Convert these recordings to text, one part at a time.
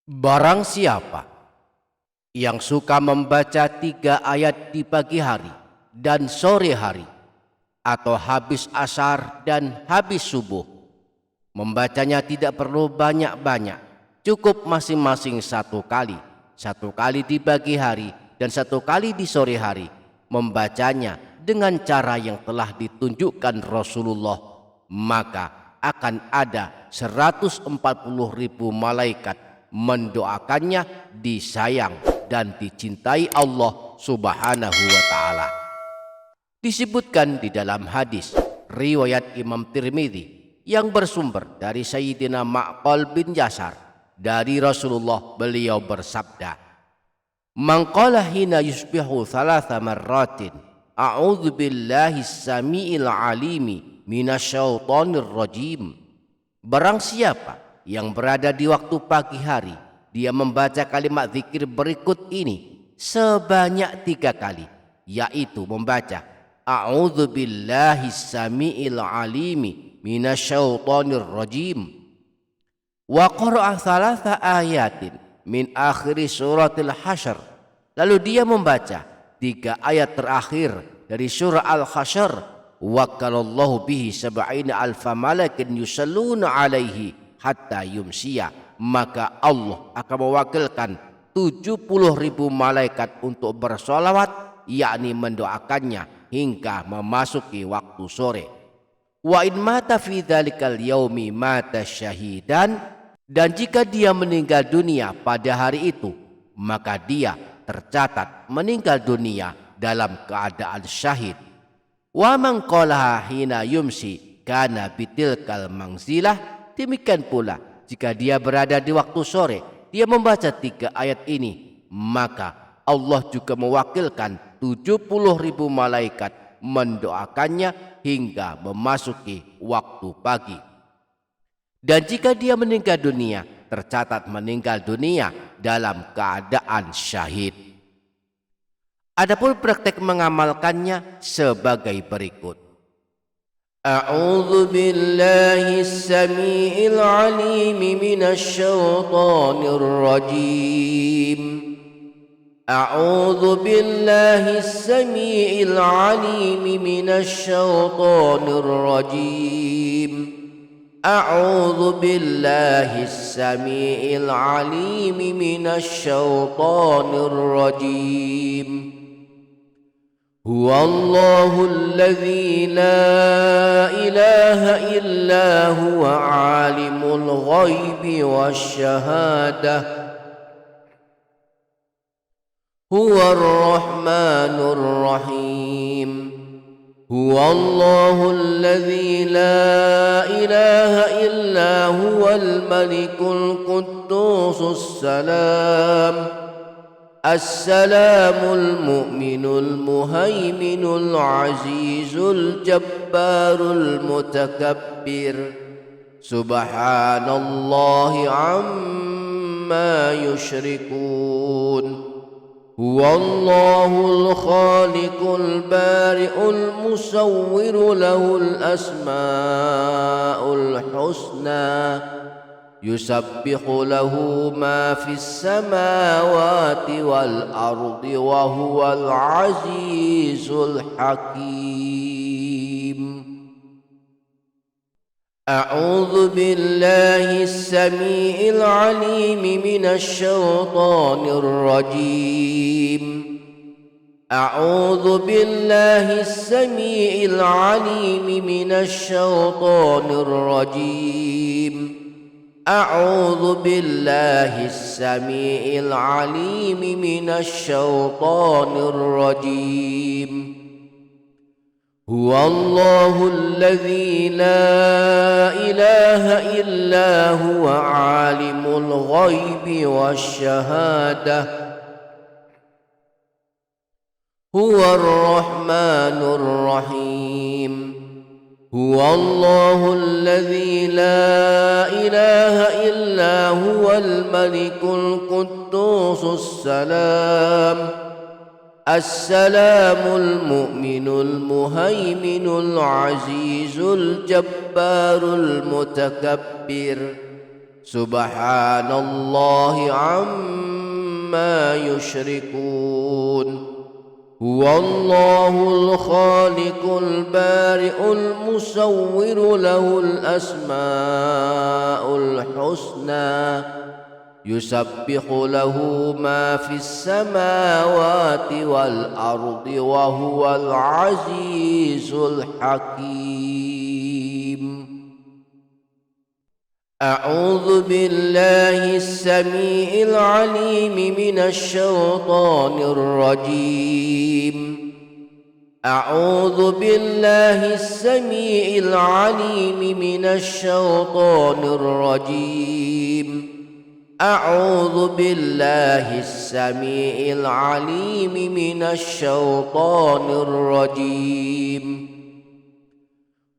Barang siapa yang suka membaca 3 ayat di pagi hari dan sore hari, atau habis asar dan habis subuh, membacanya tidak perlu banyak-banyak, cukup masing-masing 1 kali. 1 kali di pagi hari dan 1 kali di sore hari, membacanya dengan cara yang telah ditunjukkan Rasulullah, maka akan ada 140.000 malaikat mendoakannya, disayang dan dicintai Allah Subhanahu wa Ta'ala. Disebutkan di dalam hadis riwayat Imam Tirmidzi yang bersumber dari Sayyidina Ma'qal bin Yasar dari Rasulullah, beliau bersabda, "Man qala hina yusbihu 3 marratin, a'udzu billahi samiil alimi minasyaitonir rajim." Barang siapa yang berada di waktu pagi hari, dia membaca kalimat zikir berikut ini sebanyak 3 kali, yaitu membaca a'udzu billahi samiil alimi minasyaitonir rajim, wa qara'a 3 ayatin min akhir suratil hasyr, lalu dia membaca 3 ayat terakhir dari surah al-hasyr, wakalallahu bihi 70,000 malakin yusalluna alaihi hatta yumsiya, maka Allah akan mewakilkan 70.000 malaikat untuk bersolawat, yakni mendoakannya hingga memasuki waktu sore. Wa in mata fi dzalikal yaumi mata syahidan, dan jika dia meninggal dunia pada hari itu, maka dia tercatat meninggal dunia dalam keadaan syahid. Wa man qalaha hina yumsi kana bitilkal mangzilah, demikian pula jika dia berada di waktu sore, dia membaca 3 ayat ini, maka Allah juga mewakilkan 70.000 malaikat mendoakannya hingga memasuki waktu pagi. Dan jika dia meninggal dunia, tercatat meninggal dunia dalam keadaan syahid. Adapun praktek mengamalkannya sebagai berikut. A'udzu billahi as-sami'il 'alim minasy syaithanir rajim. A'udzu billahi as-sami'il 'alim minasy syaithanir rajim. A'udzu billahi as-sami'il 'alim minasy syaithanir rajim. Huwallahul ladzi la ilaha illa huwa alimul ghaibi wasyahadah, huwar rahmanur rahim. Huwallahul ladzi la ilaha illa huwal malikul quddusus salam, Assalamul mu'minul muhaiminul azizul jabbarul mutakabbir, subhanallahi amma yushrikun. Huwallahul khaliqul bari'ul musawwiru lahul asma'ul husna, yusabbihu lahu ma fis samawati wal ardi wa huwal azizul hakim. A'udzu billahi as-sami'il 'alim minasy syaithanir rajim. A'udzu billahi as-sami'il 'alim minasy syaithanir rajim. A'udzu billahi as-sami'il 'alim minasy syaithanir rajim. Huwallahul ladzi la ilaha illa huwa alimul ghaibi wasyahadah, huwar rahmanur rahim. Huwallahul ladzi la ilaha illa huwal malikul quddusus salam, Assalamul mu'minul muhaiminul azizul jabbarul mutakabbir, سبحان الله عما يشركون هو الله الخالق البارئ المصور له الأسماء الحسنى يسبح له ما في السماوات والأرض وهو العزيز الحكيم. أعوذ بالله السميع العليم من الشيطان الرجيم. أعوذ بالله السميع العليم من الشيطان الرجيم. أعوذ بالله السميع العليم من الشيطان الرجيم.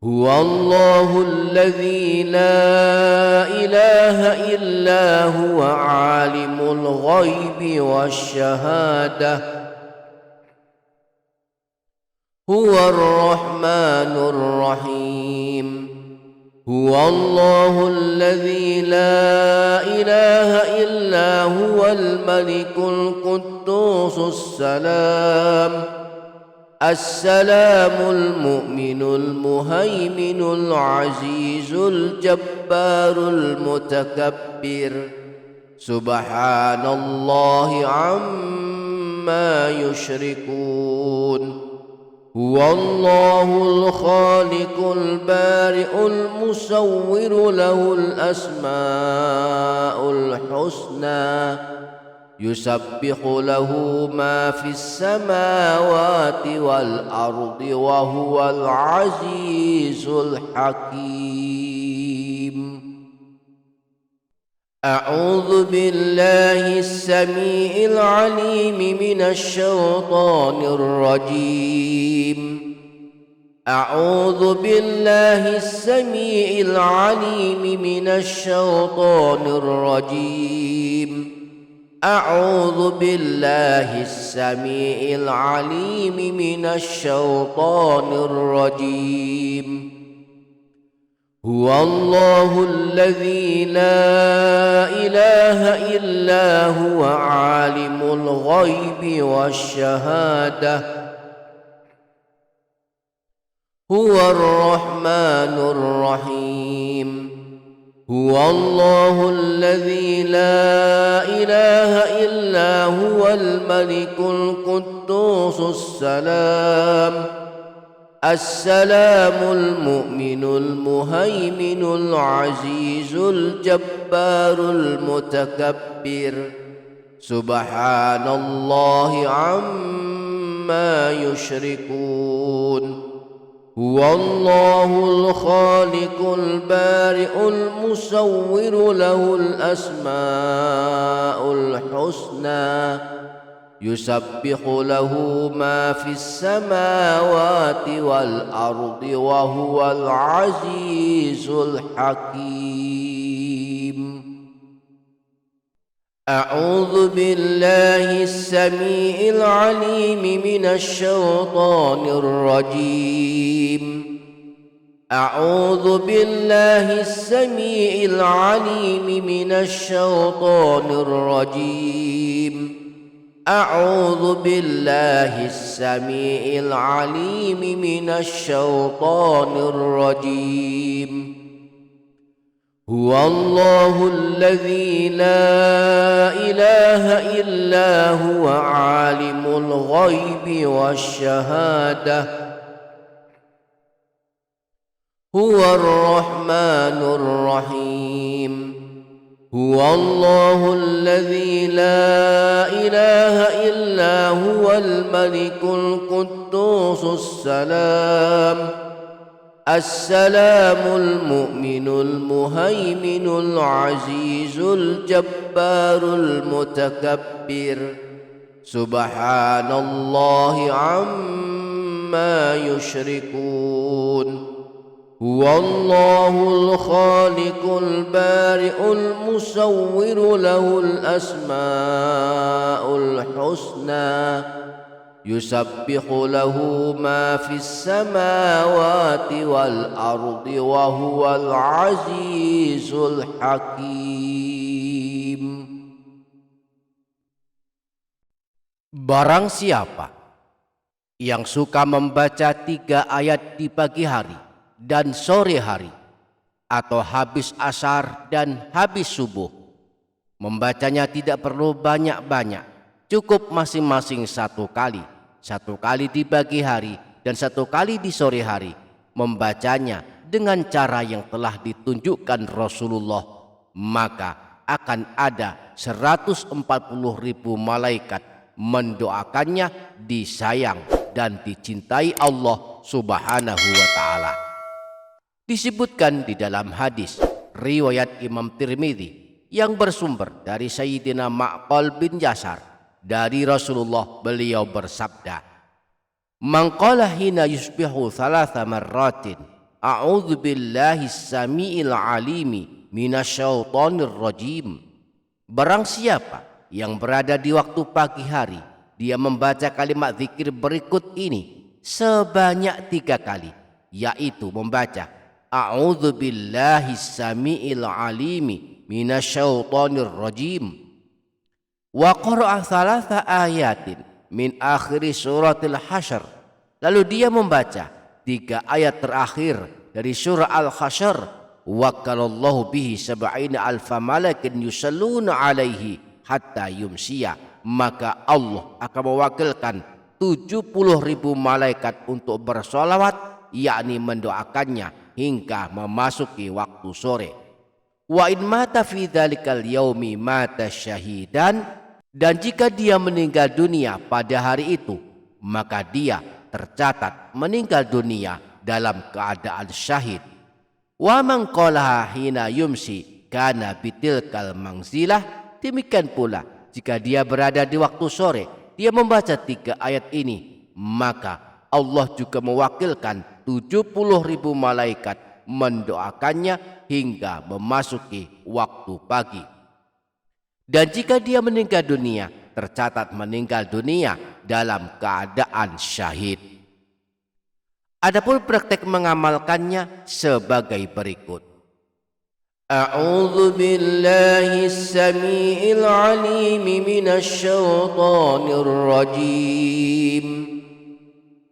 هو الله الذي لا إله إلا هو عالم الغيب والشهادة هو الرحمن الرحيم. هو الله الذي لا إله إلا هو الملك القدوس السلام المؤمن المهيمن العزيز الجبار المتكبر. سبحان الله عما يشركون هو الله الخالق البارئ المصور له الأسماء الحسنى يسبح له ما في السماوات والأرض وهو العزيز الحكيم. أعوذ بالله السميع العليم من الشيطان الرجيم. أعوذ بالله السميع العليم من الشيطان الرجيم. أعوذ بالله السميع العليم من الشيطان الرجيم. هو الله الذي لا إله إلا هو عالم الغيب والشهادة هو الرحمن الرحيم. هو الله الذي لا إله إلا هو الملك القدوس السلام المؤمن المهيمن العزيز الجبار المتكبر. سبحان الله عما يشركون هو الله الخالق البارئ المصور له الأسماء الحسنى يسبح له ما في السماوات والأرض وهو العزيز الحكيم. أعوذ بالله السميع العليم من الشيطان الرجيم. أعوذ بالله السميع العليم من الشيطان الرجيم. أعوذ بالله السميع العليم من الشيطان الرجيم. هو الله الذي لا إله إلا هو عالم الغيب والشهادة هو الرحمن الرحيم. هو الله الذي لا إله إلا هو الملك القدوس السلام المؤمن المهيمن العزيز الجبار المتكبر. سبحان الله عما يشركون هو الله الخالق البارئ المصور له الأسماء الحسنى yusabbihu lahu ma fis samawati wal ardi wa huwal azizul hakim. Barang siapa yang suka membaca 3 ayat di pagi hari dan sore hari, atau habis asar dan habis subuh, membacanya tidak perlu banyak-banyak, cukup masing-masing 1 kali. 1 kali di pagi hari dan 1 kali di sore hari, membacanya dengan cara yang telah ditunjukkan Rasulullah, maka akan ada 140.000 malaikat mendoakannya disayang dan dicintai Allah Subhanahu wa ta'ala. Disebutkan di dalam hadis riwayat Imam Tirmidzi yang bersumber dari Sayyidina Ma'qal bin Yasar dari Rasulullah, beliau bersabda, "Man qala hina yusbihu 3 marratin, a'udzu billahi samiil alimi minasyaitonir rajim." Barang siapa yang berada di waktu pagi hari, dia membaca kalimat zikir berikut ini sebanyak 3 kali, yaitu membaca a'udzu billahi samiil alimi minasyaitonir rajim, wa qara'a 3 ayatin min akhiri suratil hasyr. Lalu dia membaca 3 ayat terakhir dari surah Al-Hasyr, wakalallahu bihi 70 alfa malakin yusalluna alaihi hatta yumsiya. Maka Allah akan mewakilkan 70.000 malaikat untuk bersolawat, yakni mendoakannya hingga memasuki waktu sore. Wa in mata fi dzalikal yaumi mata syahidan, dan jika dia meninggal dunia pada hari itu, maka dia tercatat meninggal dunia dalam keadaan syahid. Wa man qalaha hina yumsi kana bitilkal manzilah. Demikian pula jika dia berada di waktu sore, dia membaca 3 ayat ini, maka Allah juga mewakilkan 70.000 malaikat mendoakannya hingga memasuki waktu pagi. Dan jika dia meninggal dunia, tercatat meninggal dunia dalam keadaan syahid. Adapun praktek mengamalkannya sebagai berikut. A'udzu billahis samiil alim minasyaitonir rajim.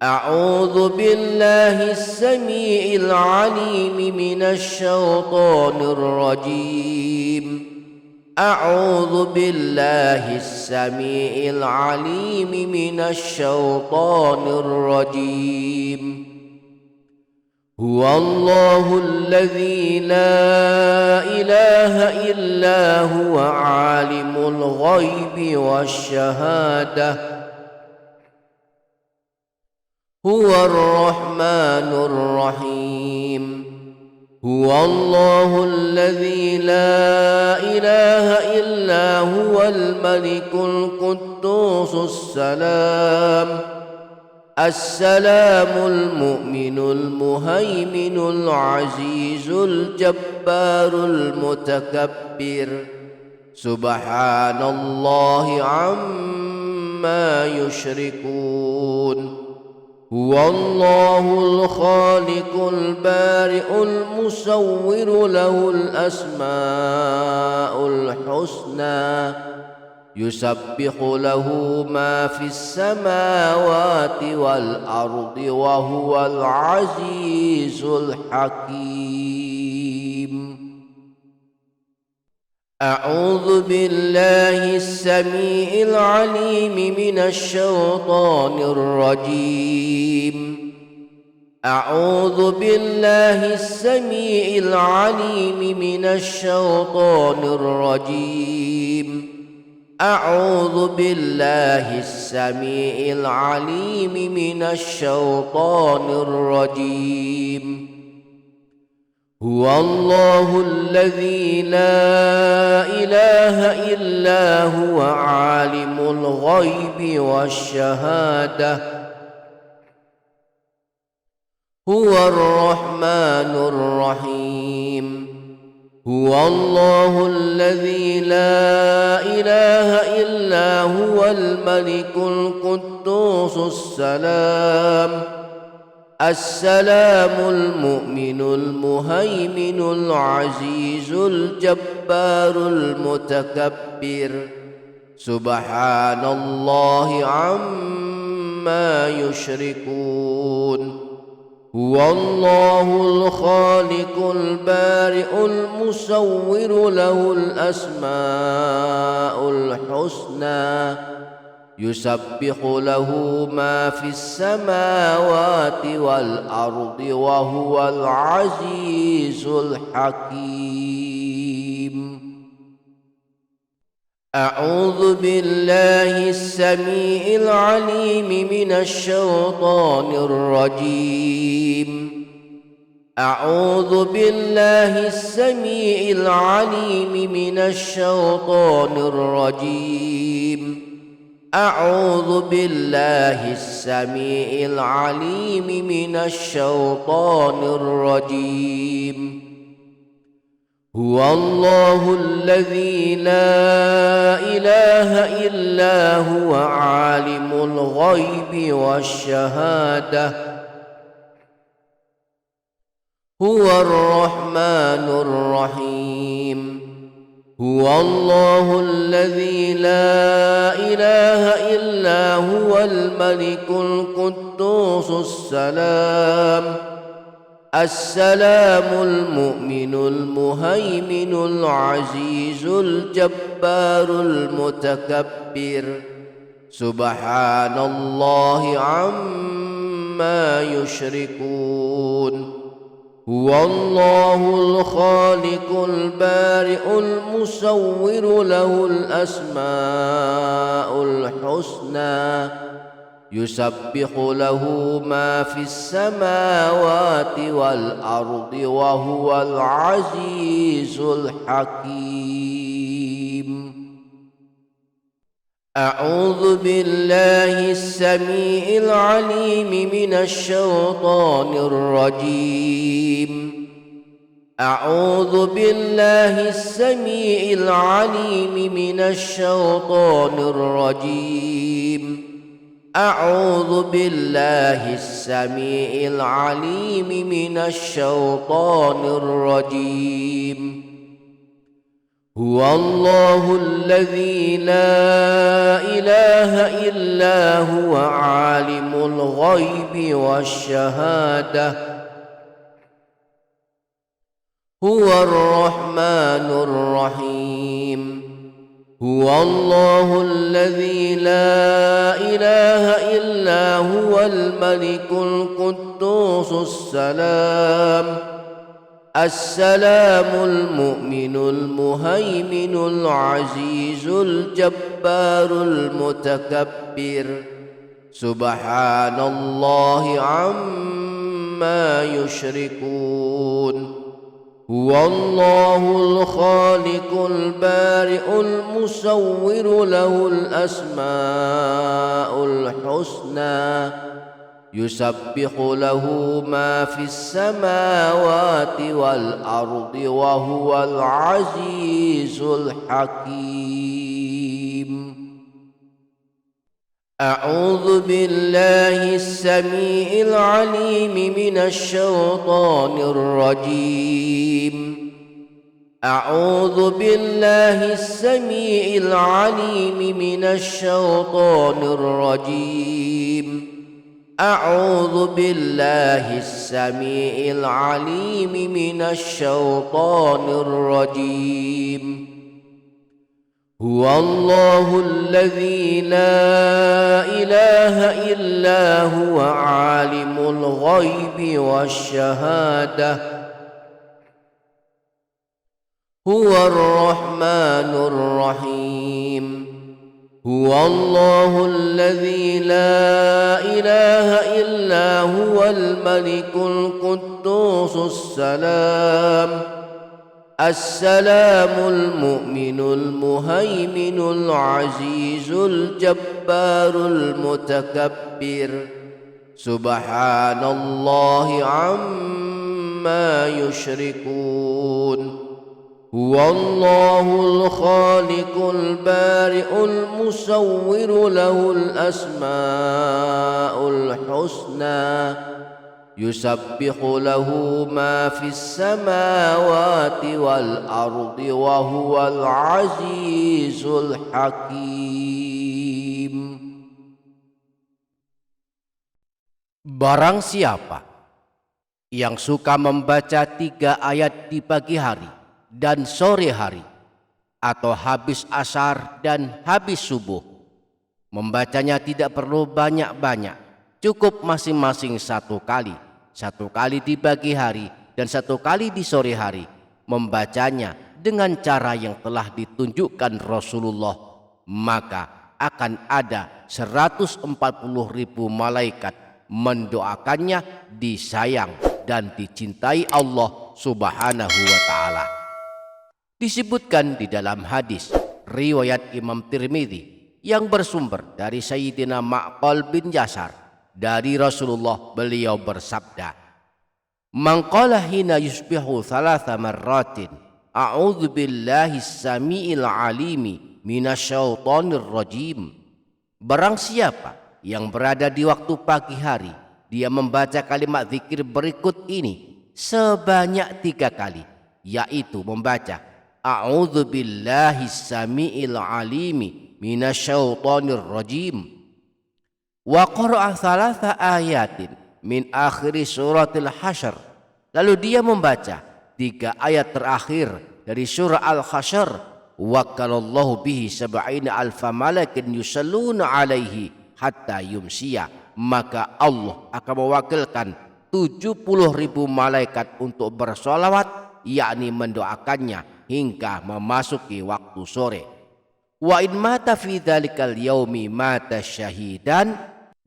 A'udzu billahis samiil alim minasyaitonir rajim. A'udzu billahis samiil alim minasyaitonir rajim. Huwallahu alladzi la ilaha illa huwa alimul ghaibi wasyahadah. Huwar rahmanur rahim. Huwallahu alladzi la ilaha illa huwal malikul quddusus salam. Assalamul mu'minul muhaiminul azizul jabbarul mutakabbir. Subhanallahi amma yushrikun. Huwallahul khaliqul bari'ul musawwiru lahul asma'ul husna. Yusabbihu lahu ma fis samawati wal ardi wa huwal azizul hakim. A'udzu billahis samiil alim minasyaitonir rajim. A'udzu billahis samiil alim minasyaitonir rajim. A'udzu billahis samiil alim minasyaitonir rajim. Huwallahu alladzi la ilaha illa huwa alimul ghaibi wasyahadah. Huwar rahmanur rahim. هو الله الذي لا إله إلا هو الملك القدوس السلام المؤمن المهيمن العزيز الجبار المتكبر سبحان الله عما يشركون هو الله الخالق البارئ المصور له الأسماء الحسنى يسبح له ما في السماوات والأرض وهو العزيز الحكيم. أعوذ بالله السميع العليم من الشيطان الرجيم. أعوذ بالله السميع العليم من الشيطان الرجيم. أعوذ بالله السميع العليم من الشيطان الرجيم. هو الله الذي لا إله إلا هو عالم الغيب والشهادة هو الرحمن الرحيم. هو الله الذي لا إله إلا هو الملك القدوس السلام المؤمن المهيمن العزيز الجبار المتكبر سبحان الله عما يشركون هو الله الخالق البارئ المصور له الأسماء الحسنى يسبح له ما في السماوات والأرض وهو العزيز الحكيم. أعوذ بالله السميع العليم من الشيطان الرجيم. أعوذ بالله السميع العليم من الشيطان الرجيم. أعوذ بالله السميع العليم من الشيطان الرجيم. هو الله الذي لا إله إلا هو عالم الغيب والشهادة هو الرحمن الرحيم. هو الله الذي لا إله إلا هو الملك القدوس السلام المؤمن المهيمن العزيز الجبار المتكبر سبحان الله عما يشركون هو الله الخالق البارئ المصور له الأسماء الحسنى يسبح له ما في السماوات والأرض وهو العزيز الحكيم. أعوذ بالله السميع العليم من الشيطان الرجيم. أعوذ بالله السميع العليم من الشيطان الرجيم. أعوذ بالله السميع العليم من الشيطان الرجيم. هو الله الذي لا إله إلا هو عالم الغيب والشهادة هو الرحمن الرحيم. هو الله الذي لا إله إلا هو الملك القدوس السلام المؤمن المهيمن العزيز الجبار المتكبر سبحان الله عما يشركون Huwallahul khaliqul bari'ul musawwiru lahul asma'ul husna yusabbihu lahu ma fis samawati wal ardi wa huwal azizul hakim. Barang siapa yang suka membaca 3 ayat di pagi hari dan sore hari, atau habis asar dan habis subuh, membacanya tidak perlu banyak-banyak, cukup masing-masing 1 kali, 1 kali di pagi hari dan 1 kali di sore hari, membacanya dengan cara yang telah ditunjukkan Rasulullah, maka akan ada 140.000 malaikat mendoakannya disayang dan dicintai Allah Subhanahu wa ta'ala. Disebutkan di dalam hadis riwayat Imam Tirmidzi yang bersumber dari Sayyidina Ma'qal bin Yasar dari Rasulullah, beliau bersabda, "Man qala hina yusbihu 3 marratin a'udzu billahi samiil alimi minasyaitonir rajim." Barang siapa yang berada di waktu pagi hari, dia membaca kalimat zikir berikut ini sebanyak 3 kali, yaitu membaca a'udzu billahi samiil alimi minasyaitonir rajim wa qara'a 3 ayatin min akhir suratil hasyr, lalu dia membaca 3 ayat terakhir dari surah al-hasyr, wakalallahu bihi 70 alfa malakin yusalluna alaihi hatta yumsiya, maka Allah akan mewakilkan 70.000 malaikat untuk bersolawat, yakni mendoakannya hingga memasuki waktu sore. Wa in mata fi dzalikal yaumi mata syahidan,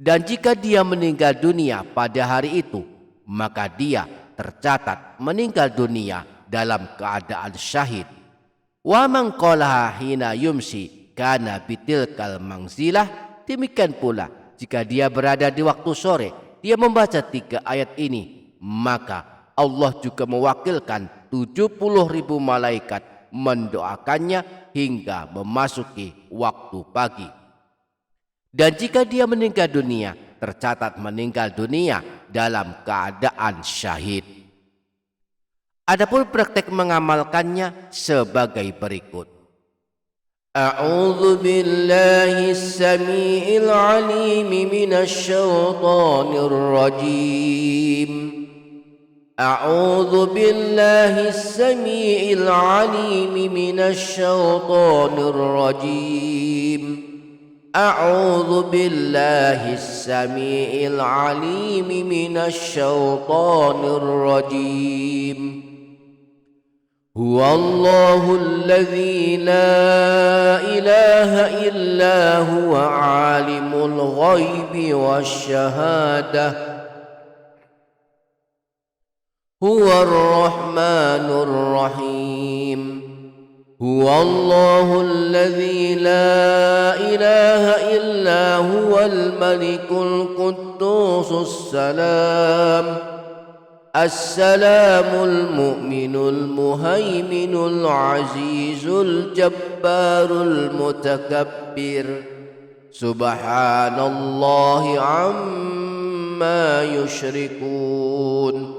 dan jika dia meninggal dunia pada hari itu, maka dia tercatat meninggal dunia dalam keadaan syahid. Wa man qalaha hina yumsi kana bitilkal manzilah, demikian pula jika dia berada di waktu sore, dia membaca 3 ayat ini, maka Allah juga mewakilkan 70.000 malaikat mendoakannya hingga memasuki waktu pagi. Dan jika dia meninggal dunia, tercatat meninggal dunia dalam keadaan syahid. Adapun praktek mengamalkannya sebagai berikut. A'udzu billahis samiil alim minasyaitonir rajim. أعوذ بالله السميع العليم من الشيطان الرجيم أعوذ بالله السميع العليم من الشيطان الرجيم هو الله الذي لا إله إلا هو عالم الغيب والشهادة هو الرحمن الرحيم هو الله الذي لا إله إلا هو الملك القدوس السلام المؤمن المهيمن العزيز الجبار المتكبر سبحان الله عما يشركون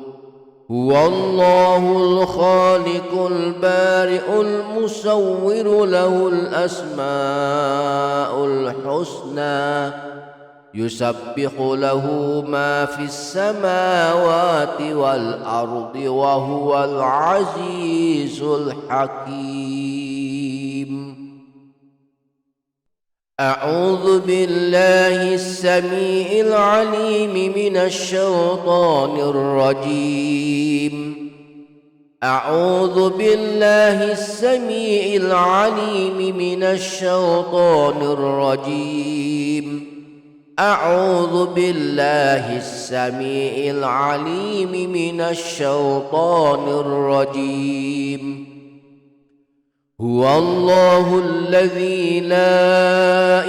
هو الله الخالق البارئ المصور له الأسماء الحسنى يسبح له ما في السماوات والأرض وهو العزيز الحكيم. أعوذ بالله السميع العليم من الشيطان الرجيم أعوذ بالله السميع العليم من الشيطان الرجيم أعوذ بالله السميع العليم من الشيطان الرجيم هو الله الذي لا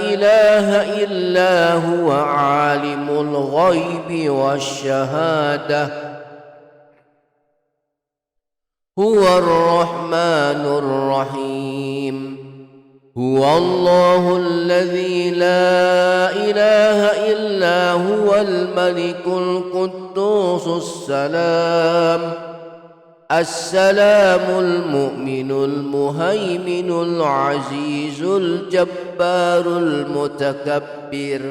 إله إلا هو عالم الغيب والشهادة هو الرحمن الرحيم هو الله الذي لا إله إلا هو الملك القدوس السلام المؤمن المهيمن العزيز الجبار المتكبر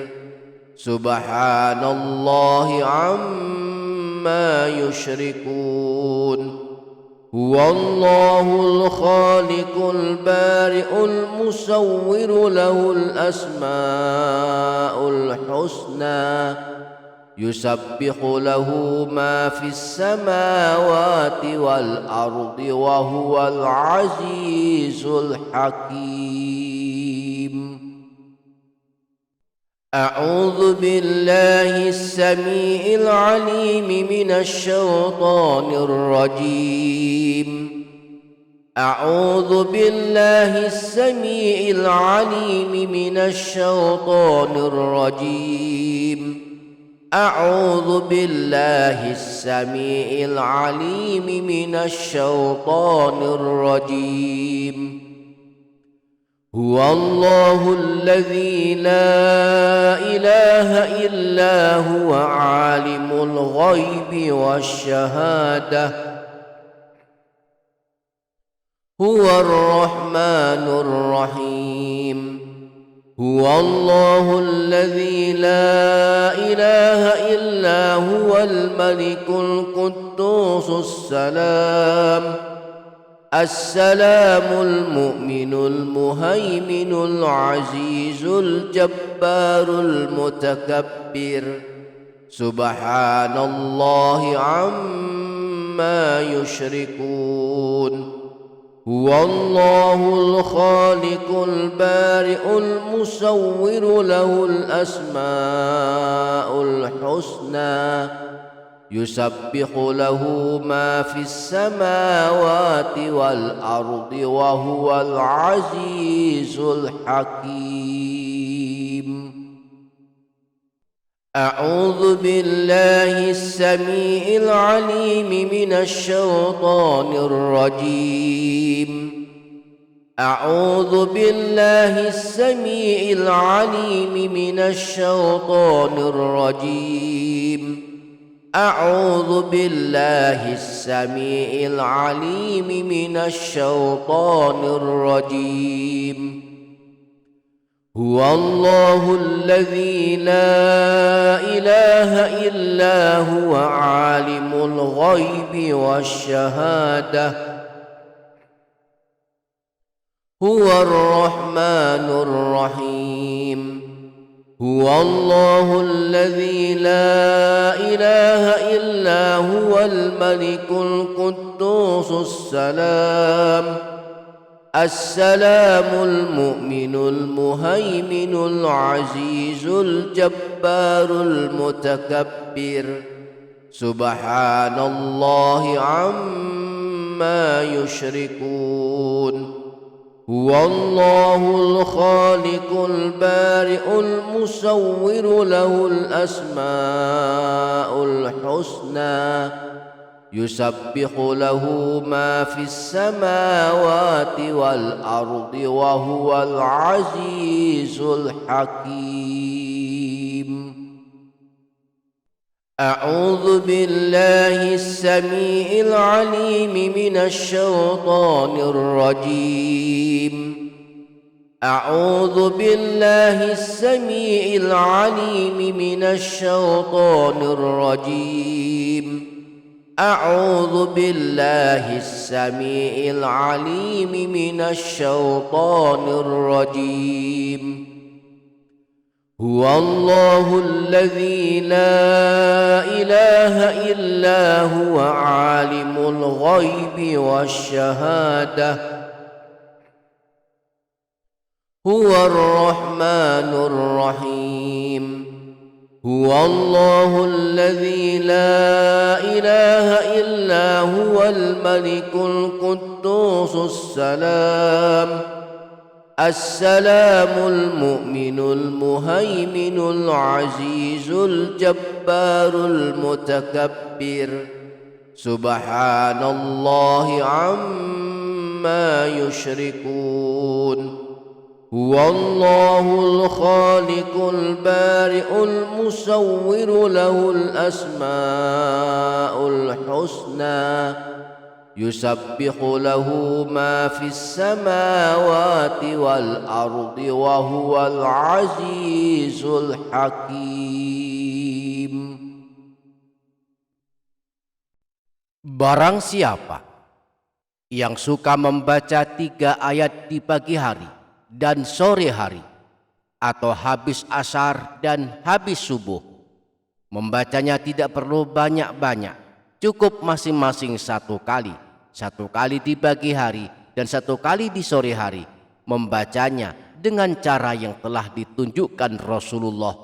سبحان الله عما يشركون هو الله الخالق البارئ المصور له الأسماء الحسنى يسبح له ما في السماوات والأرض وهو العزيز الحكيم. أعوذ بالله السميع العليم من الشيطان الرجيم. أعوذ بالله السميع العليم من الشيطان الرجيم. أعوذ بالله السميع العليم من الشيطان الرجيم. هو الله الذي لا إله إلا هو عالم الغيب والشهادة هو الرحمن الرحيم. هو الله الذي لا إله إلا هو الملك القدوس السلام المؤمن المهيمن العزيز الجبار المتكبر سبحان الله عما يشركون هو الله الخالق البارئ المصور له الأسماء الحسنى يسبح له ما في السماوات والأرض وهو العزيز الحكيم. أعوذ بالله السميع العليم من الشيطان الرجيم. أعوذ بالله السميع العليم من الشيطان الرجيم. أعوذ بالله السميع العليم من الشيطان الرجيم. هو الله الذي لا إله إلا هو عالم الغيب والشهادة هو الرحمن الرحيم. هو الله الذي لا إله إلا هو الملك القدوس السلام المؤمن المهيمن العزيز الجبار المتكبر سبحان الله عما يشركون هو الله الخالق البارئ المصور له الأسماء الحسنى يسبح له ما في السماوات والأرض وهو العزيز الحكيم. أعوذ بالله السميع العليم من الشيطان الرجيم. أعوذ بالله السميع العليم من الشيطان الرجيم. أعوذ بالله السميع العليم من الشيطان الرجيم. هو الله الذي لا إله إلا هو عالم الغيب والشهادة هو الرحمن الرحيم. هو الله الذي لا إله إلا هو الملك القدوس السلام المؤمن المهيمن العزيز الجبار المتكبر Subhanallahi amma yushrikun. Huwallahul khaliqul bari'ul musawwiru lahul asma'ul husna. Yusabbihu lahu ma fis samawati wal ardi wa huwal azizul hakim. Barang siapa yang suka membaca 3 ayat di pagi hari dan sore hari, atau habis asar dan habis subuh, membacanya tidak perlu banyak-banyak, cukup masing-masing 1 kali. 1 kali di pagi hari dan 1 kali di sore hari, membacanya dengan cara yang telah ditunjukkan Rasulullah,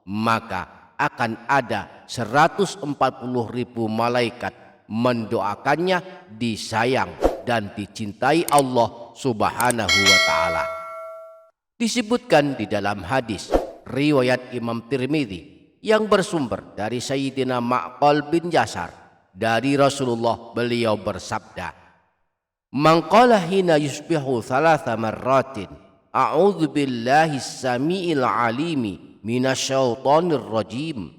maka akan ada 140.000 malaikat mendoakannya disayang dan dicintai Allah Subhanahu wa ta'ala. Disebutkan di dalam hadis riwayat Imam Tirmidzi yang bersumber dari Sayyidina Ma'qal bin Yasar dari Rasulullah, beliau bersabda, "Man qala hina yusbihu 3 marratin, a'udzu billahi samiil alimi minasyaitonir rajim."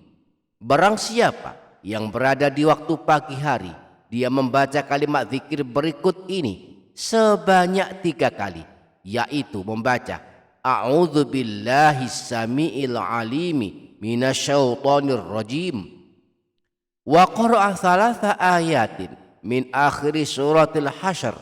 Barang siapa yang berada di waktu pagi hari, dia membaca kalimat zikir berikut ini sebanyak 3 kali, yaitu membaca a'udzu billahi samiil alimi minasyaitonir rajim, wa qara'a 3 ayatin min akhir suratil hasyr.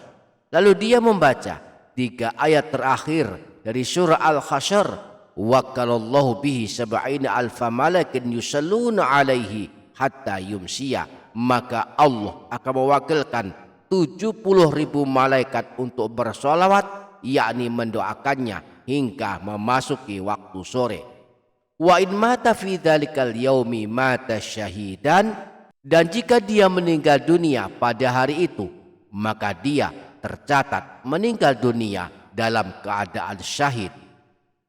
Lalu dia membaca 3 ayat terakhir dari surah Al-Hasyr, wakalallahu bihi 70 alfa malakin yusalluna alaihi hatta yumsiya. Maka Allah akan mewakilkan 70.000 malaikat untuk bersolawat, yakni mendoakannya hingga memasuki waktu sore. Wa in mata fi dzalikal yaumi mata syahidan, dan jika dia meninggal dunia pada hari itu, maka dia tercatat meninggal dunia dalam keadaan syahid.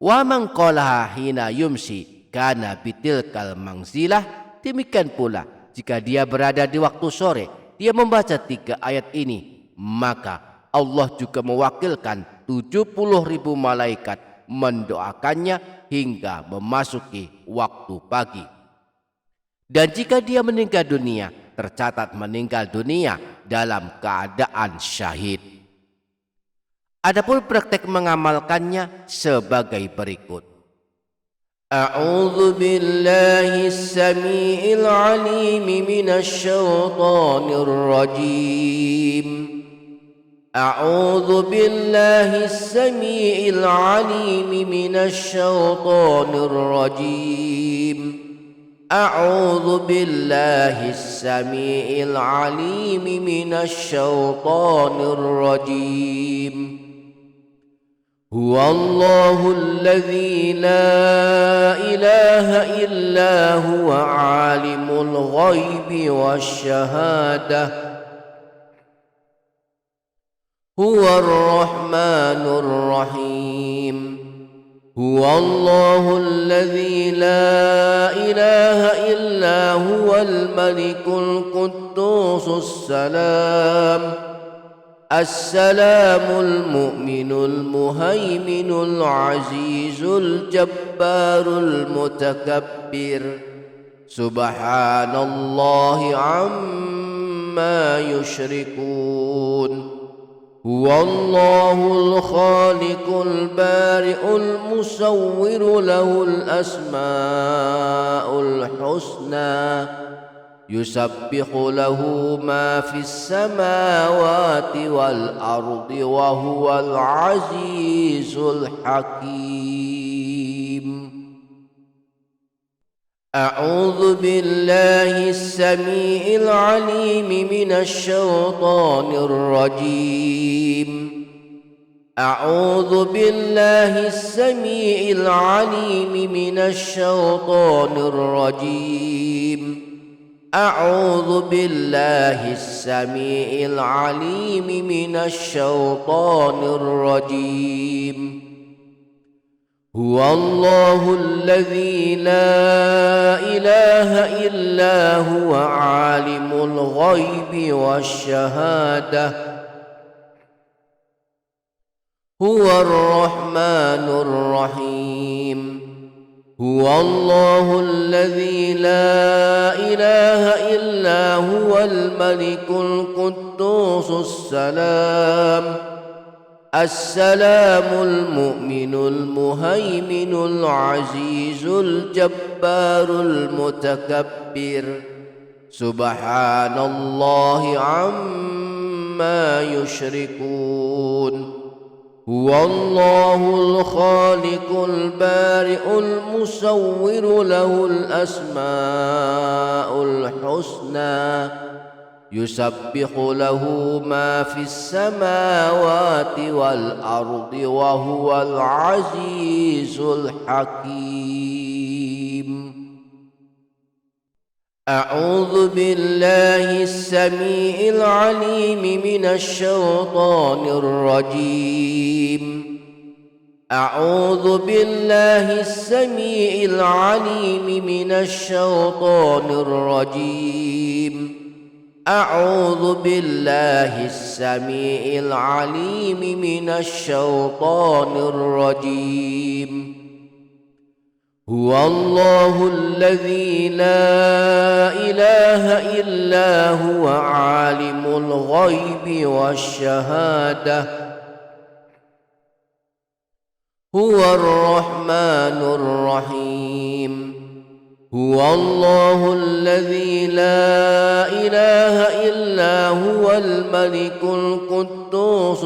Wa man qalaha hina yumsi kana bitilkal manzilah. Demikian pula jika dia berada di waktu sore, dia membaca 3 ayat ini, maka Allah juga mewakilkan 70.000 malaikat mendoakannya hingga memasuki waktu pagi. Dan jika dia meninggal dunia, tercatat meninggal dunia dalam keadaan syahid. Adapun praktek mengamalkannya sebagai berikut. A'udzu billahis samiil alim minasyaitonir rajim. A'udzu billahis samiil alim minasyaitonir rajim. A'udzu billahis samiil alim minasyaitonir rajim. Huwallahul ladzi la ilaha illa huwa alimul ghaibi wasyahadah. Huwar rahmanur rahim. Huwallahul ladzi la ilaha illa huwal malikul quddusus salam. Assalamul mu'minul muhaiminul azizul jabbarul mutakabbir. Subhanallahi amma yushrikun. Huwallahul khaliqul bari'ul musawwiru lahul asma'ul husna. Yusabbihu lahu ma fis samawati wal ardi wa huwal azizul hakim. A'udzu billahis samiil alim minasyaitonir rajim. A'udzu billahis samiil alim minasyaitonir rajim. A'udzu billahis samiil alim minasyaitonir rajim. هو الله الذي لا إله إلا هو عالم الغيب والشهادة هو الرحمن الرحيم هو الله الذي لا إله إلا هو الملك القدوس السلام المؤمن المهيمن العزيز الجبار المتكبر سبحان الله عما يشركون هو الله الخالق البارئ المصور له الأسماء الحسنى يسبح له ما في السماوات والأرض وهو العزيز الحكيم. أعوذ بالله السميع العليم من الشيطان الرجيم. أعوذ بالله السميع العليم من الشيطان الرجيم. أعوذ بالله السميع العليم من الشيطان الرجيم. هو الله الذي لا إله إلا هو عالم الغيب والشهادة هو الرحمن الرحيم هو الله الذي لا إله إلا هو الملك القدوس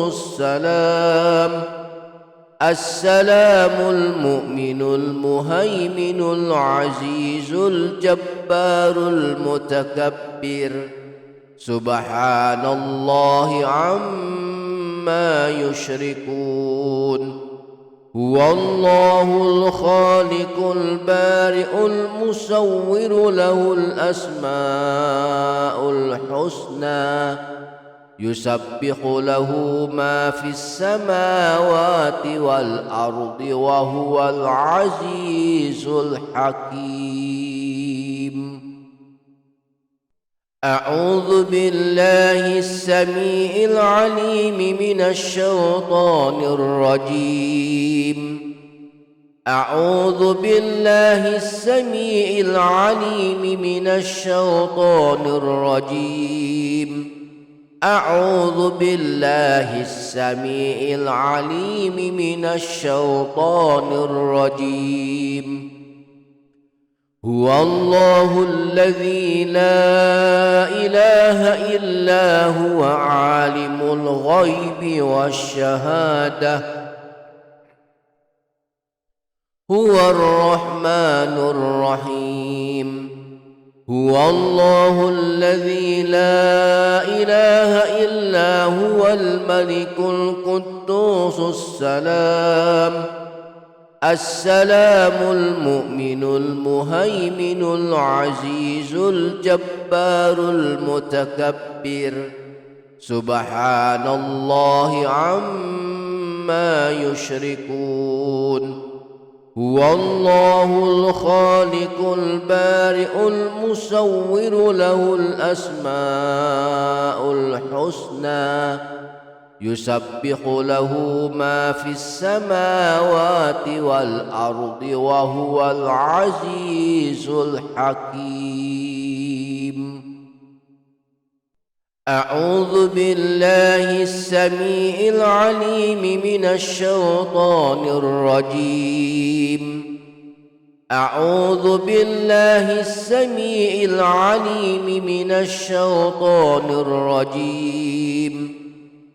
السلام المؤمن المهيمن العزيز الجبار المتكبر سبحان الله عما يشركون هو الله الخالق البارئ المصور له الأسماء الحسنى يسبح له ما في السماوات والأرض وهو العزيز الحكيم. أعوذ بالله السميع العليم من الشيطان الرجيم. أعوذ بالله السميع العليم من الشيطان الرجيم. أعوذ بالله السميع العليم من الشيطان الرجيم. هو الله الذي لا إله إلا هو عالم الغيب والشهادة هو الرحمن الرحيم هو الله الذي لا إله إلا هو الملك القدوس السلام المؤمن المهيمن العزيز الجبار المتكبر سبحان الله عما يشركون هو الله الخالق البارئ المصور له الأسماء الحسنى يسبح له ما في السماوات والأرض وهو العزيز الحكيم. أعوذ بالله السميع العليم من الشيطان الرجيم. أعوذ بالله السميع العليم من الشيطان الرجيم.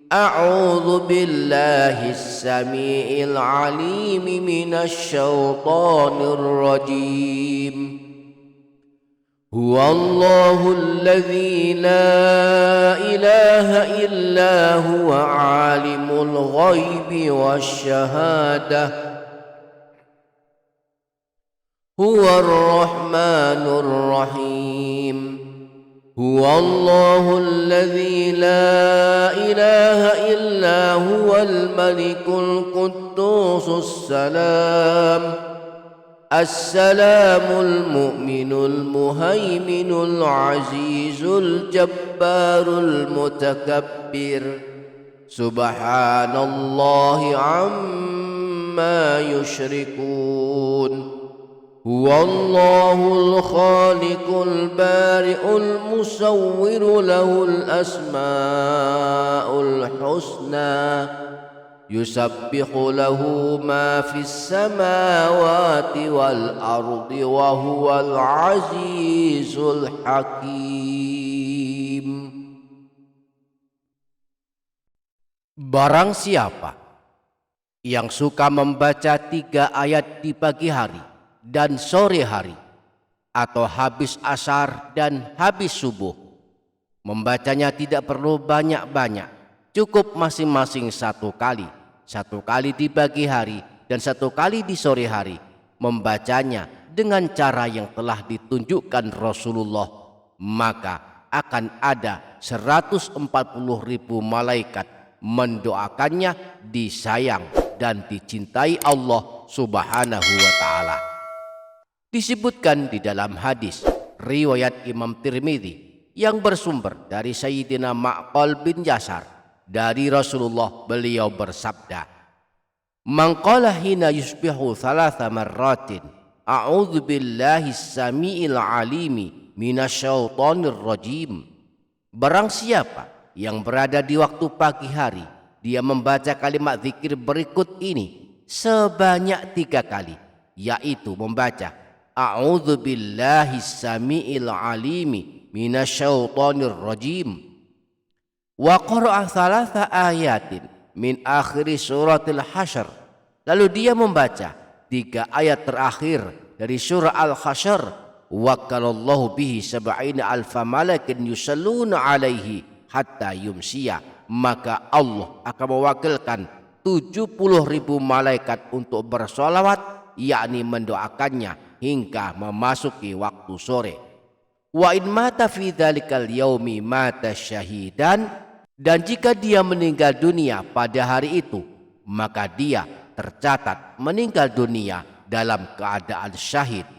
أعوذ بالله السميع العليم من الشيطان الرجيم. هو الله الذي لا إله إلا هو عالم الغيب والشهادة هو الرحمن الرحيم هو الله الذي لا إله إلا هو الملك القدوس السلام المؤمن المهيمن العزيز الجبار المتكبر سبحان الله عما يشركون هو الله الخالق البارئ المصور له الأسماء الحسنى يسبح له ما في السماوات والأرض وهو العزيز الحكيم. Barang siapa yang suka membaca 3 ayat di pagi hari dan sore hari, atau habis asar dan habis subuh, membacanya tidak perlu banyak-banyak, cukup masing-masing 1 kali di pagi hari dan 1 kali di sore hari, membacanya dengan cara yang telah ditunjukkan Rasulullah, maka akan ada 140.000 malaikat mendoakannya, disayang dan dicintai Allah Subhanahu wa ta'ala. Disebutkan di dalam hadis riwayat Imam Tirmidzi yang bersumber dari Sayyidina Ma'qal bin Yasar dari Rasulullah, beliau bersabda, "Man qala hina yusbihu 3 marratin a'udzu billahi samiil alimi minasyaitonir rajim." Barang siapa yang berada di waktu pagi hari, dia membaca kalimat zikir berikut ini sebanyak 3 kali, yaitu membaca a'udzu billahi samiil alimi minasyaitonir rajim wa qara'a 3 ayatin min akhir suratil hasyr, lalu dia membaca 3 ayat terakhir dari surah Al-Hasyr, wakalallahu bihi 70 alfa malakin yusalluna alaihi hatta yumsiya, maka Allah akan mewakilkan 70.000 malaikat untuk bersolawat, yakni mendoakannya hingga memasuki waktu sore. Wa in mata fi dzalikal yaumi mata syahidan, dan jika dia meninggal dunia pada hari itu, maka dia tercatat meninggal dunia dalam keadaan syahid.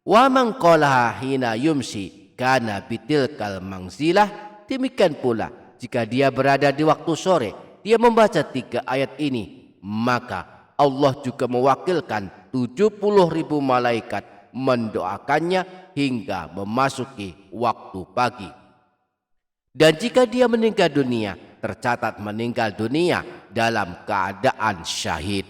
Wa man qalaha hina yumsi kana bitilkal manzilah, demikian pula jika dia berada di waktu sore, dia membaca 3 ayat ini, maka Allah juga mewakilkan 70.000 malaikat mendoakannya hingga memasuki waktu pagi. Dan jika dia meninggal dunia, tercatat meninggal dunia dalam keadaan syahid.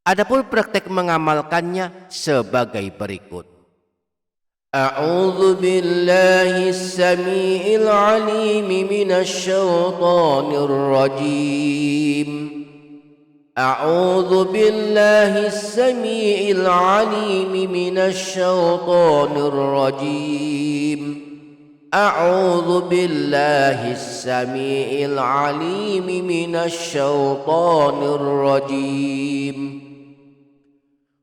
Adapun praktek mengamalkannya sebagai berikut. A'udzu billahis samiil alim minasyaitonir rajim. أعوذ بالله السميع العليم من الشيطان الرجيم أعوذ بالله السميع العليم من الشيطان الرجيم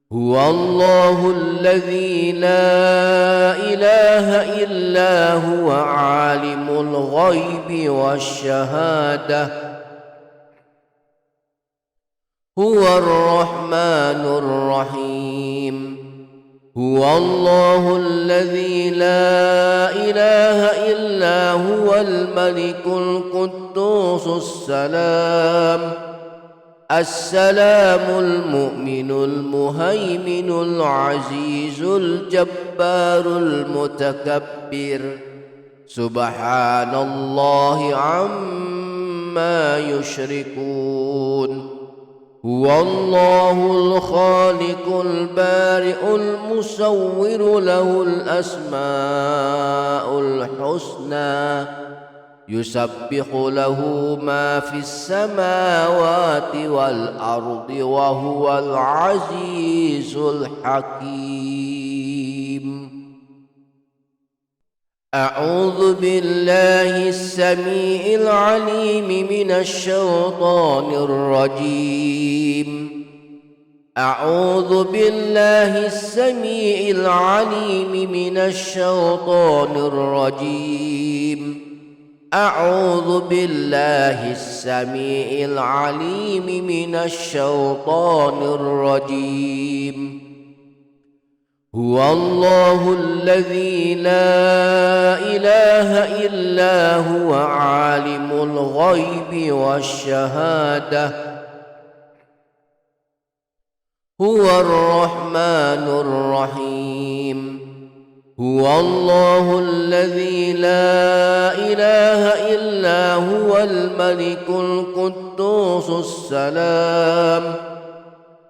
هو الله الذي لا إله إلا هو عالم الغيب والشهادة هو الرحمن الرحيم هو الله الذي لا إله إلا هو الملك القدوس السلام المؤمن المهيمن العزيز الجبار المتكبر سبحان الله عما يشركون هو الله الخالق البارئ المصور له الأسماء الحسنى يسبح له ما في السماوات والأرض وهو العزيز الحكيم. أعوذ بالله السميع العليم من الشيطان الرجيم أعوذ بالله السميع العليم من الشيطان الرجيم. أعوذ بالله السميع العليم من الشيطان الرجيم. هو الله الذي لا إله إلا هو عالم الغيب والشهادة. هو الرحمن الرحيم. هو الله الذي لا إله إلا هو الملك القدوس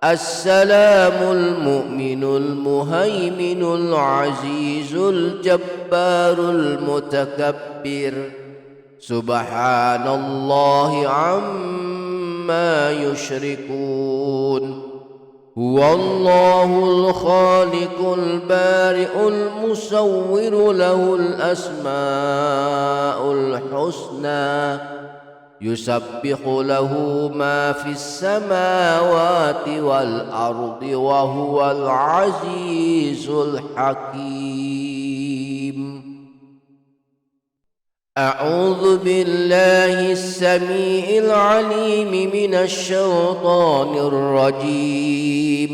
السلام المؤمن المهيمن العزيز الجبار المتكبر. سبحان الله عما يشركون. هو الله الخالق البارئ المصور له الأسماء الحسنى. يسبح له ما في السماوات والأرض وهو العزيز الحكيم. أعوذ بالله السميع العليم من الشيطان الرجيم.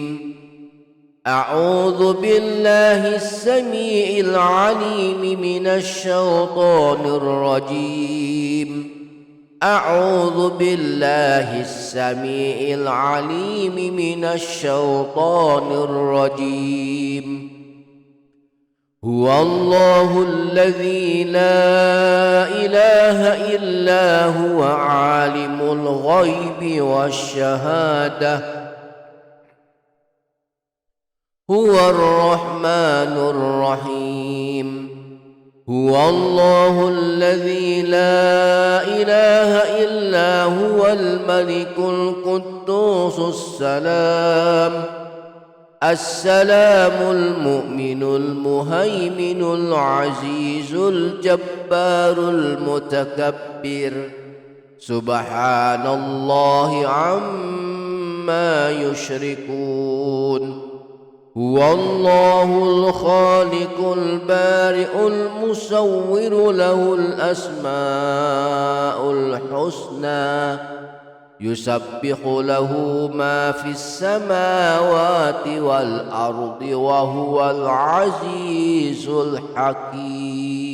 أعوذ بالله السميع العليم من الشيطان الرجيم. أعوذ بالله السميع العليم من الشيطان الرجيم. هو الله الذي لا إله إلا هو عالم الغيب والشهادة. هو الرحمن الرحيم. هو الله الذي لا إله إلا هو الملك القدوس السلام المؤمن المهيمن العزيز الجبار المتكبر. سبحان الله عما يشركون. هو الله الخالق البارئ المصور له الأسماء الحسنى. يسبح له ما في السماوات والأرض وهو العزيز الحكيم.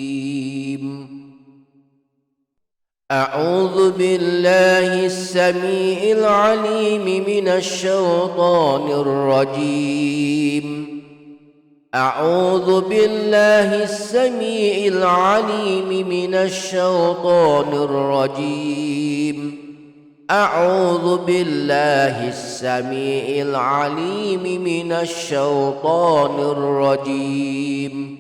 أعوذ بالله السميع العليم من الشيطان الرجيم. أعوذ بالله السميع العليم من الشيطان الرجيم. أعوذ بالله السميع العليم من الشيطان الرجيم.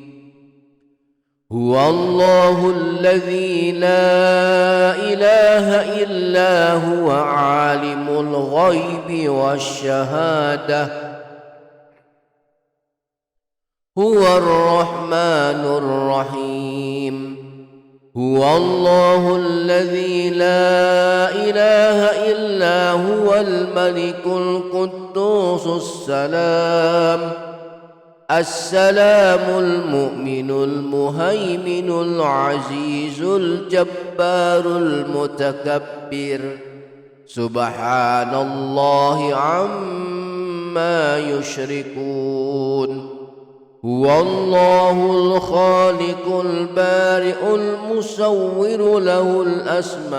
هو الله الذي لا إله إلا هو عالم الغيب والشهادة. هو الرحمن الرحيم. هو الله الذي لا إله إلا هو الملك القدوس السلام المؤمن المهيمن العزيز الجبار المتكبر. سبحان الله عما يشركون. هو الله الخالق البارئ المصور له الأسماء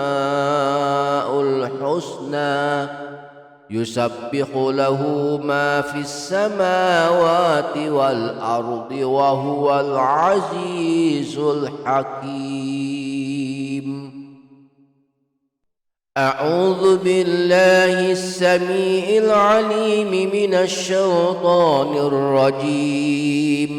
الحسنى. يسبح له ما في السماوات والأرض وهو العزيز الحكيم. أعوذ بالله السميع العليم من الشيطان الرجيم.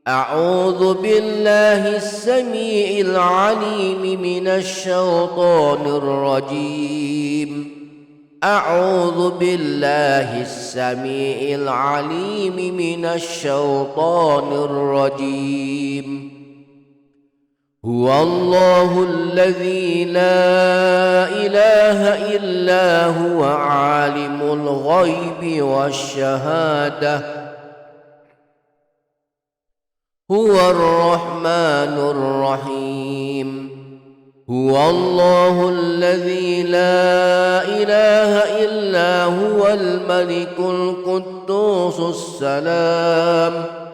أعوذ بالله السميع العليم من الشيطان الرجيم. أعوذ بالله السميع العليم من الشيطان الرجيم. Huwallahu alladzi la ilaha illa huwa alimul ghaibi wasyahadah huwar rahmanur rahim. Huwallahu alladzi la ilaha illa huwal malikul quddusus salam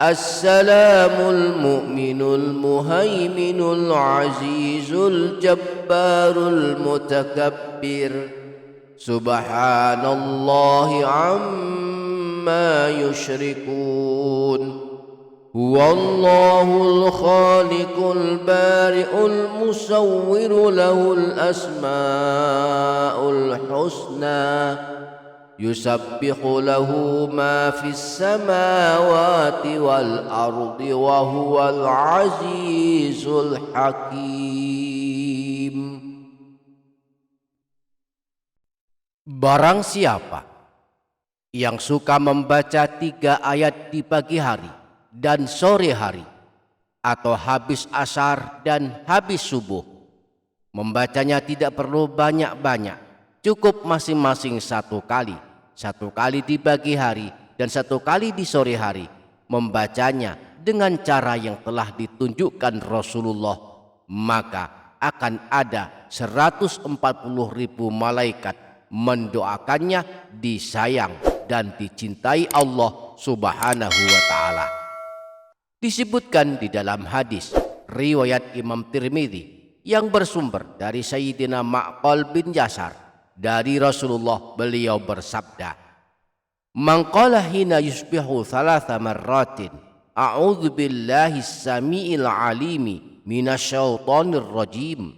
Assalamul mu'minul muhaiminul azizul jabbarul mutakabbir. Subhanallahi amma yushrikun. Huwallahul khaliqul bari'ul musawwiru lahul asma'ul husna. Yusabbihu lahu ma fis samawati wal ardi wa huwal azizul hakim. Barang siapa yang suka membaca 3 ayat di pagi hari dan sore hari, atau habis asar dan habis subuh, membacanya tidak perlu banyak-banyak, cukup masing-masing 1 kali. 1 kali di pagi hari dan 1 kali di sore hari, membacanya dengan cara yang telah ditunjukkan Rasulullah, maka akan ada 140.000 malaikat mendoakannya disayang dan dicintai Allah Subhanahu wa ta'ala. Disebutkan di dalam hadis riwayat Imam Tirmidzi yang bersumber dari Sayyidina Ma'qal bin Yasar dari Rasulullah, beliau bersabda, "Man qala hina yusbihu 3 marratin, a'udzu billahis samiil alimi minasyaitonir rajim."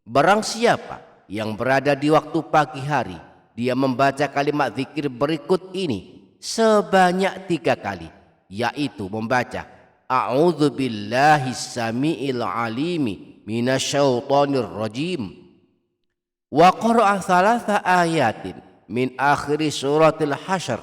Barang siapa yang berada di waktu pagi hari, dia membaca kalimat zikir berikut ini sebanyak 3 kali, yaitu membaca a'udzu billahis samiil alimi minasyaitonir rajim, wa qara'a 3 ayatin min akhiri suratil hasyr.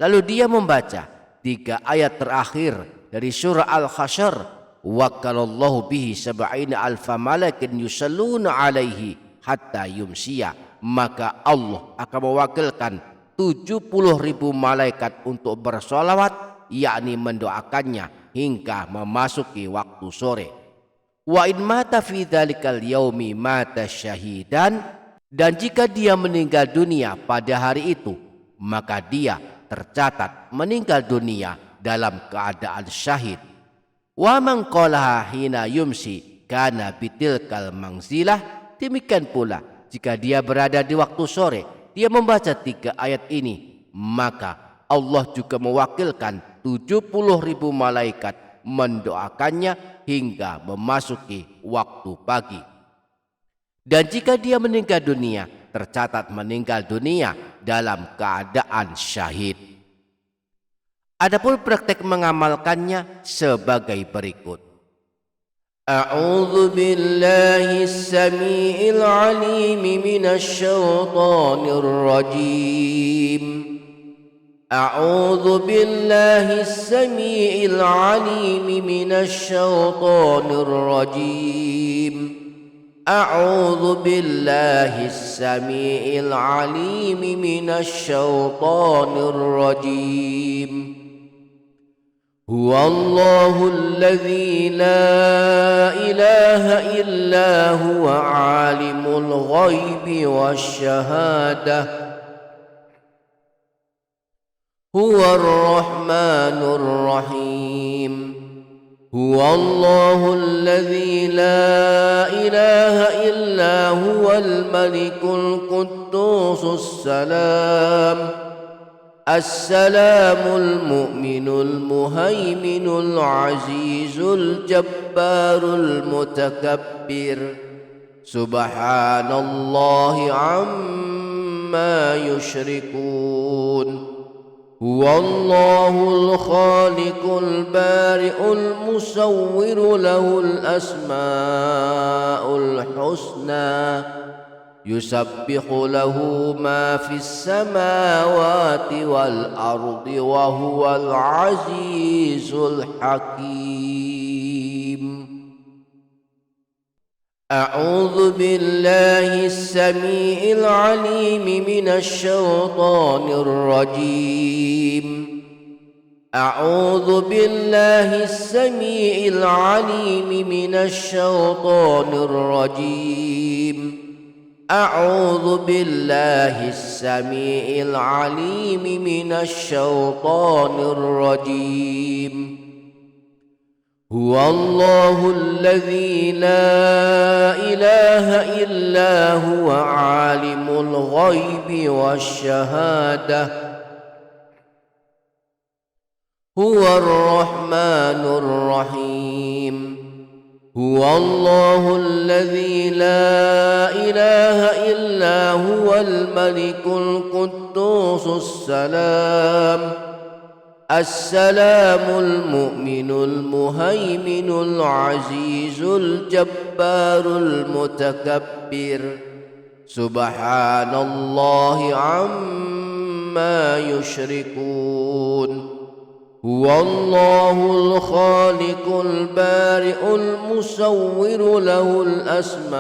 Lalu dia membaca 3 ayat terakhir dari surah Al-Hasyr, wakalallahu bihi 70,000 malakin yusalluna alaihi hatta yumsiya. Maka Allah akan mewakilkan 70.000 malaikat untuk bersolawat, yakni mendoakannya hingga memasuki waktu sore. Wa in mata fi dzalikal yaumi mata syahidan, dan jika dia meninggal dunia pada hari itu, maka dia tercatat meninggal dunia dalam keadaan syahid. Wa man qalaha hina yumsi kana bitilkal mangzilah. Demikian pula jika dia berada di waktu sore, dia membaca 3 ayat ini, maka Allah juga mewakilkan 70.000 malaikat mendoakannya hingga memasuki waktu pagi. Dan jika dia meninggal dunia, tercatat meninggal dunia dalam keadaan syahid. Adapun praktek mengamalkannya sebagai berikut. A'udzu billahis samiil alim minasyaitonir rajim. A'udzu billahis samiil alim minasyaitonir rajim. A'udzu billahis samiil alim minasyaitonir rajim. Huwallahu alladzi la ilaha illa huwa alimul ghaibi wasyahadah huwar rahmanur rahim. Huwallahu alladzi la ilaha illa huwal malikul quddusus salam Assalamul mu'minul muhaiminul azizul jabbarul mutakabbir. Subhanallahi amma yushrikun. Huwallahul khaliqul bari'ul musawwiru lahul asma'ul husna. Yusabbihu lahu ma fis samawati wal ardi wa huwal azizul hakim. أعوذ بالله السميع العليم من الشيطان الرجيم. أعوذ بالله السميع العليم من الشيطان الرجيم. أعوذ بالله السميع العليم من الشيطان الرجيم. هو الله الذي لا إله إلا هو عالم الغيب والشهادة. هو الرحمن الرحيم. هو الله الذي لا إله إلا هو الملك القدوس السلام المؤمن المهيمن العزيز الجبار المتكبر. سبحان الله عما يشركون. هو الله الخالق البارئ المصور له الأسماء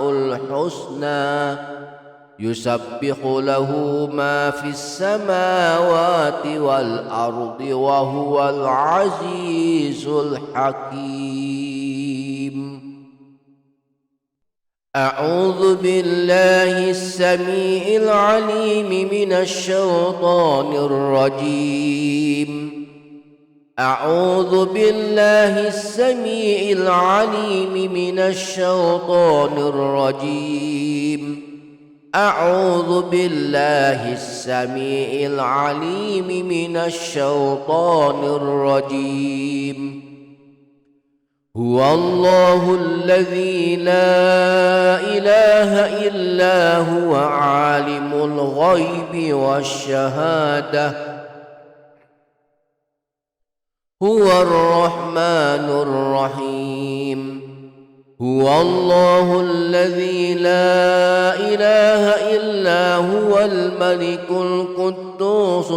الحسنى. يسبح له ما في السماوات والأرض وهو العزيز الحكيم. أعوذ بالله السميع العليم من الشيطان الرجيم. أعوذ بالله السميع العليم من الشيطان الرجيم. أعوذ بالله السميع العليم من الشيطان الرجيم. هو الله الذي لا إله إلا هو عالم الغيب والشهادة. هو الرحمن الرحيم. هو الله الذي لا إله إلا هو الملك القدوس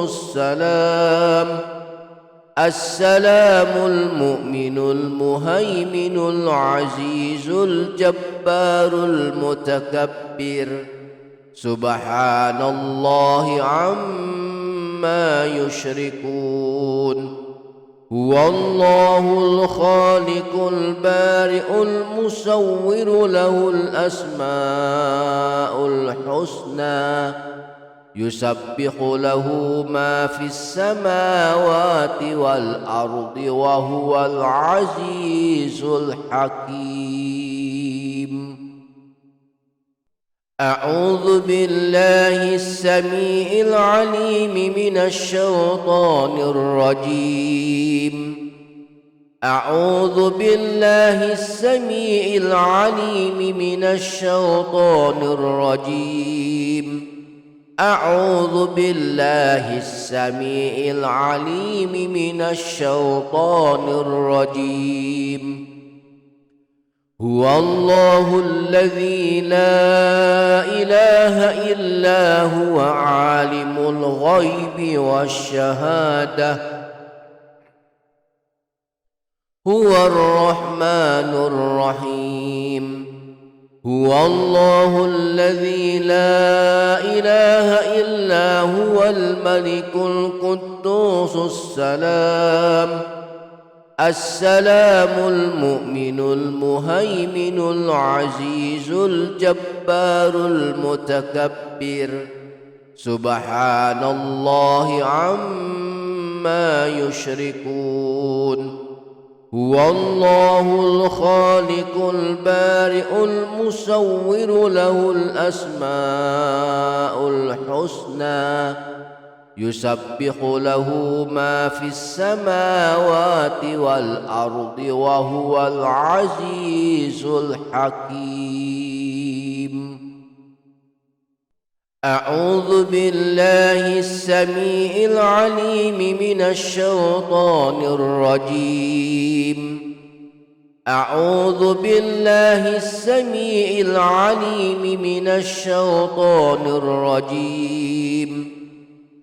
السلام المؤمن المهيمن العزيز الجبار المتكبر. سبحان الله عما يشركون. هو الله الخالق البارئ المصور له الأسماء الحسنى. يسبح له ما في السماوات والأرض وهو العزيز الحكيم. أعوذ بالله السميع العليم من الشيطان الرجيم. أعوذ بالله السميع العليم من الشيطان الرجيم. أعوذ بالله السميع العليم من الشيطان الرجيم. هو الله الذي لا إله إلا هو عالم الغيب والشهادة. هو الرحمن الرحيم. هو الله الذي لا إله إلا هو الملك القدوس السلام المؤمن المهيمن العزيز الجبار المتكبر. سبحان الله عما يشركون. هو الله الخالق البارئ المصور له الأسماء الحسنى. يسبح له ما في السماوات والأرض وهو العزيز الحكيم. أعوذ بالله السميع العليم من الشيطان الرجيم. أعوذ بالله السميع العليم من الشيطان الرجيم.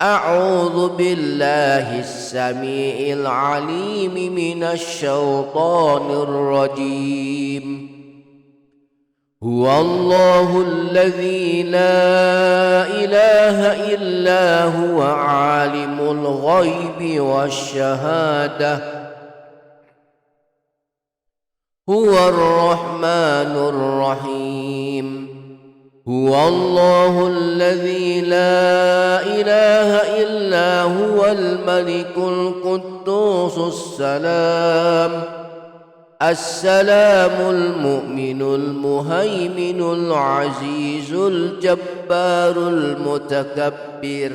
أعوذ بالله السميع العليم من الشيطان الرجيم. هو الله الذي لا إله إلا هو عالم الغيب والشهادة هو الرحمن الرحيم هو الله الذي لا إله إلا هو الملك القدوس السلام المؤمن المهيمن العزيز الجبار المتكبر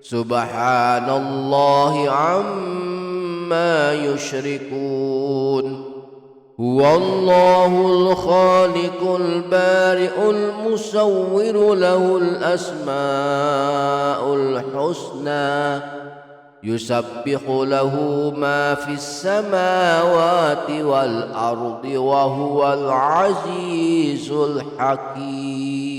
سبحان الله عما يشركون هو الله الخالق البارئ المصور له الأسماء الحسنى يسبح له ما في السماوات والأرض وهو العزيز الحكيم.